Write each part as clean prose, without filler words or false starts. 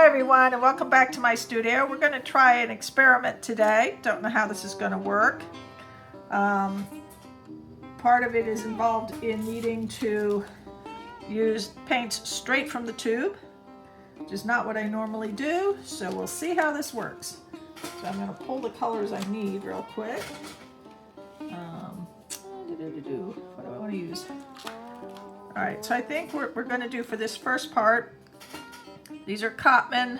everyone, and welcome back to my studio. We're going to try an experiment today. Don't know how this is going to work. Part of it is involved in needing to use paints straight from the tube, which is not what I normally do, so we'll see how this works. So I'm going to pull the colors I need real quick. What do I want to use? All right, so I think we're going to do for this first part, these are Cotman,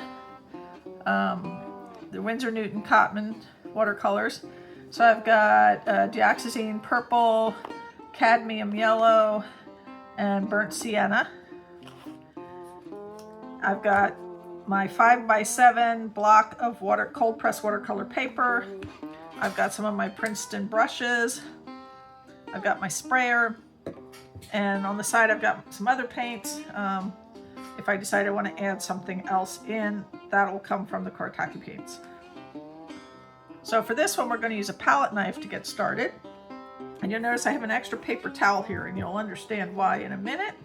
the Winsor Newton Cotman watercolors. So I've got Dioxizine purple, Cadmium yellow, and burnt Sienna. I've got my 5x7 block of cold press watercolor paper. I've got some of my Princeton brushes. I've got my sprayer. And on the side I've got some other paints. If I decide I want to add something else in, that'll come from the Kuretake paints. So for this one, we're going to use a palette knife to get started. And you'll notice I have an extra paper towel here, and you'll understand why in a minute.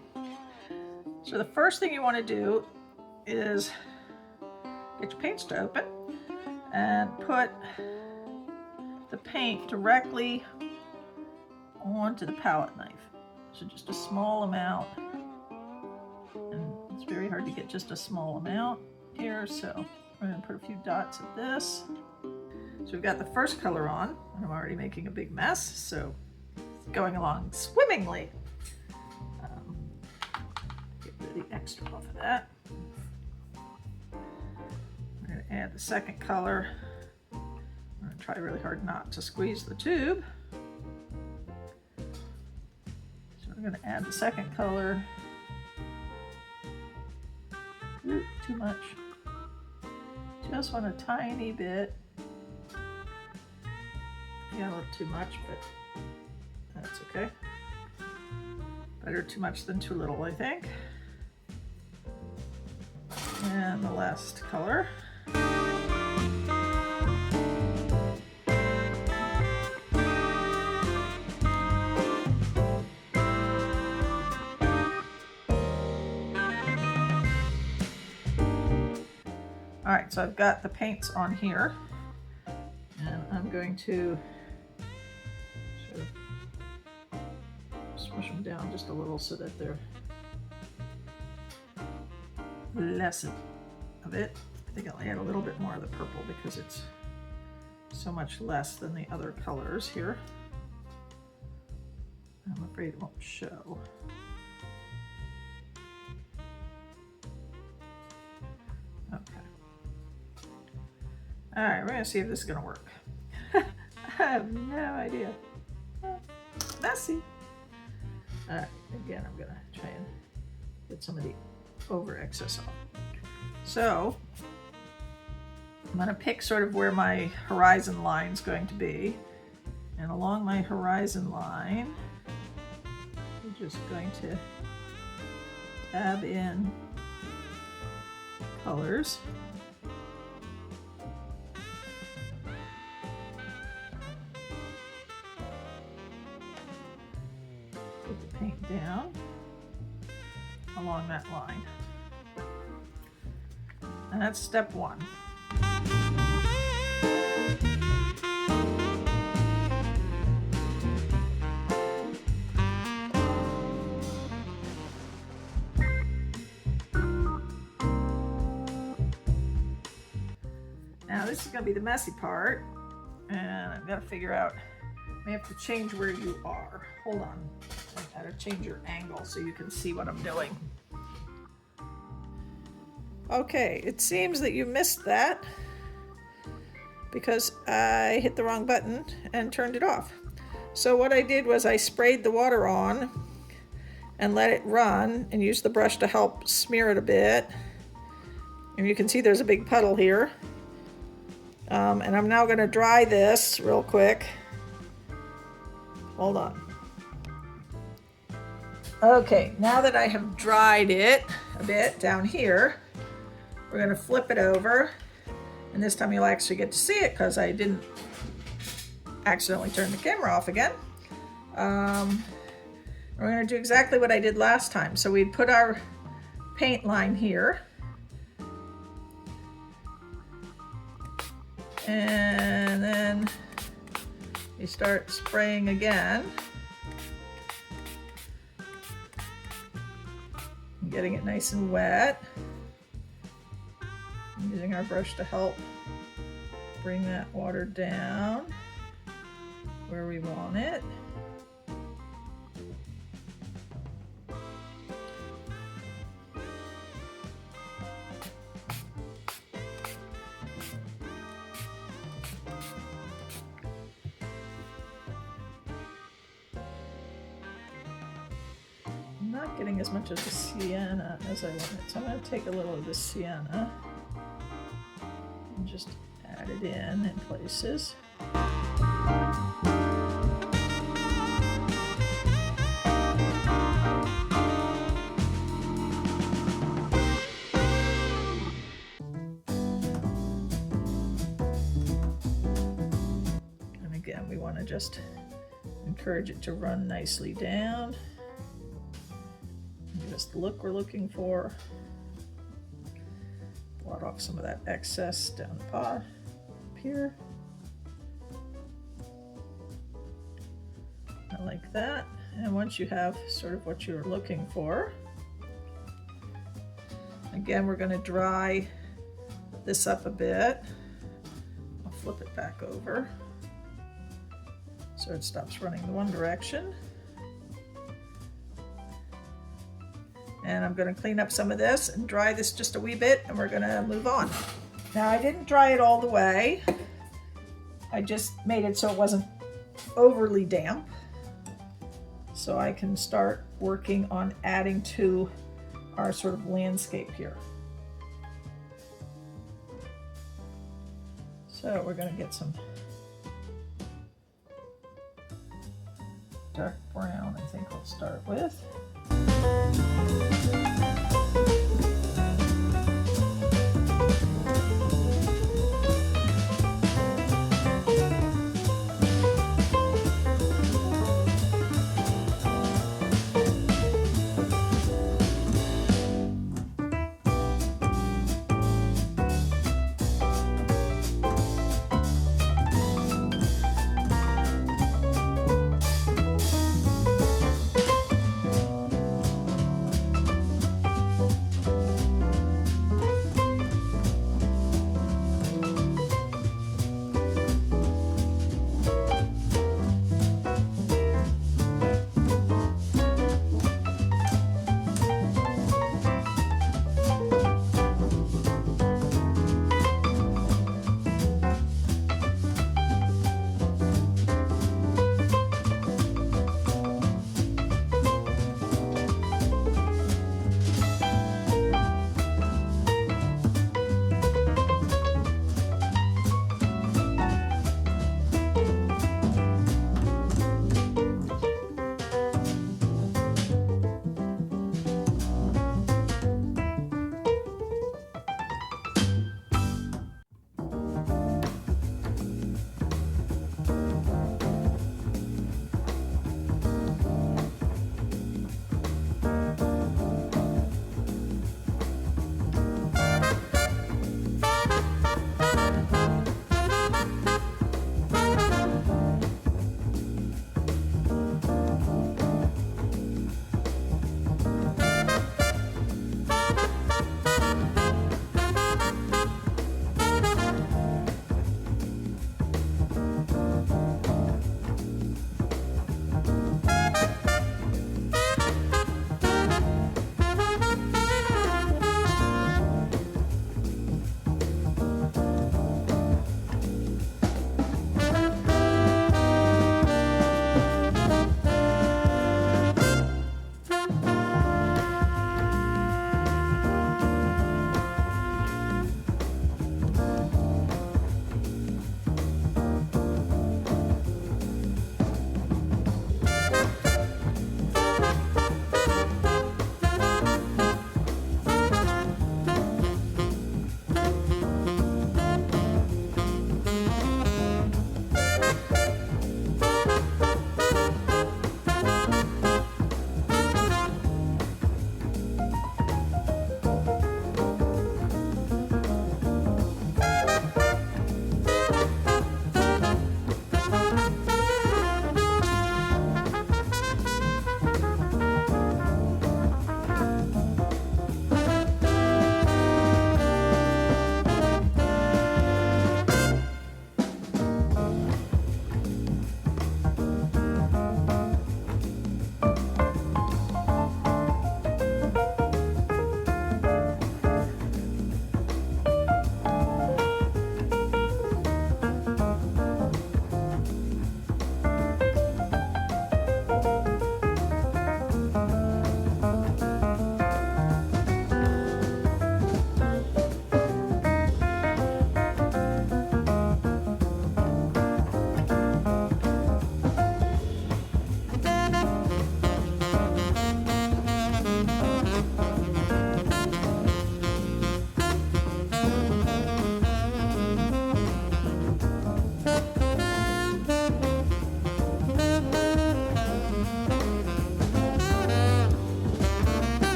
So the first thing you want to do is get your paints to open and put the paint directly onto the palette knife. So just a small amount. And it's very hard to get just a small amount here, so we're going to put a few dots of this. So we've got the first color on. I'm already making a big mess, so it's going along swimmingly. Get rid of the extra off of that. We're going to add the second color. I'm going to try really hard not to squeeze the tube. So we're going to add the second color. Ooh, too much. Just want a tiny bit. Yeah, a little too much, but that's okay. Better too much than too little, I think. And the last color. All right, so I've got the paints on here, and I'm going to sort of smush them down just a little so that they're less of it. I think I'll add a little bit more of the purple because it's so much less than the other colors here. I'm afraid it won't show. All right, we're gonna see if this is gonna work. I have no idea. Messy. All right, again, I'm gonna try and get some of the over excess off. So I'm gonna pick sort of where my horizon line is going to be. And along my horizon line, I'm just going to dab in colors. Put the paint down along that line. And that's step one. Now this is going to be the messy part, and I've got to figure out, I may have to change where you are. Hold on. I gotta change your angle so you can see what I'm doing. Okay, it seems that you missed that because I hit the wrong button and turned it off. So what I did was I sprayed the water on and let it run and used the brush to help smear it a bit. And you can see there's a big puddle here. And I'm now going to dry this real quick. Hold on. Okay, now that I have dried it a bit down here, we're going to flip it over. And this time you'll actually get to see it because I didn't accidentally turn the camera off again. We're going to do exactly what I did last time. So we'd put our paint line here. And then you start spraying again. Getting it nice and wet. I'm using our brush to help bring that water down where we want it. I'm not getting as much of the sienna as I wanted, so I'm going to take a little of the sienna and just add it in places. And again, we want to just encourage it to run nicely down. Give us the look we're looking for. Blot off some of that excess down the pot up here. I like that. And once you have sort of what you're looking for, again, we're going to dry this up a bit. I'll flip it back over so it stops running the one direction. And I'm going to clean up some of this and dry this just a wee bit, and we're going to move on. Now, I didn't dry it all the way. I just made it so it wasn't overly damp. So I can start working on adding to our sort of landscape here. So we're going to get some dark brown, I think we'll start with.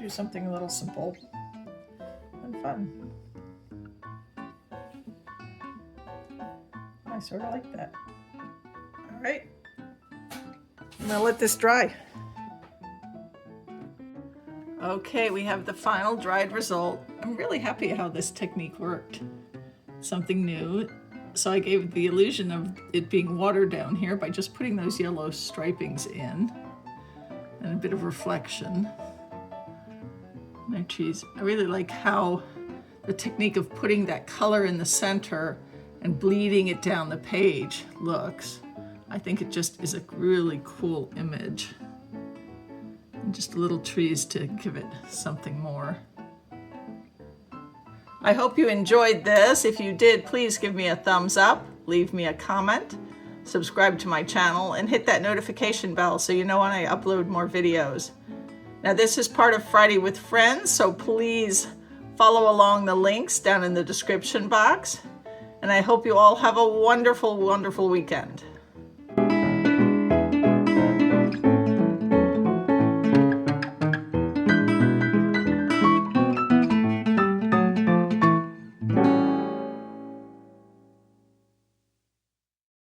do something a little simple and fun. I sort of like that. All right, I'm gonna let this dry. Okay, we have the final dried result. I'm really happy how this technique worked. Something new. So I gave the illusion of it being water down here by just putting those yellow stripings in and a bit of reflection. My cheese. I really like how the technique of putting that color in the center and bleeding it down the page looks. I think it just is a really cool image. And just little trees to give it something more. I hope you enjoyed this. If you did, please give me a thumbs up, leave me a comment, subscribe to my channel, and hit that notification bell so you know when I upload more videos. Now this is part of Friday with Friends, so please follow along the links down in the description box. And I hope you all have a wonderful, wonderful weekend.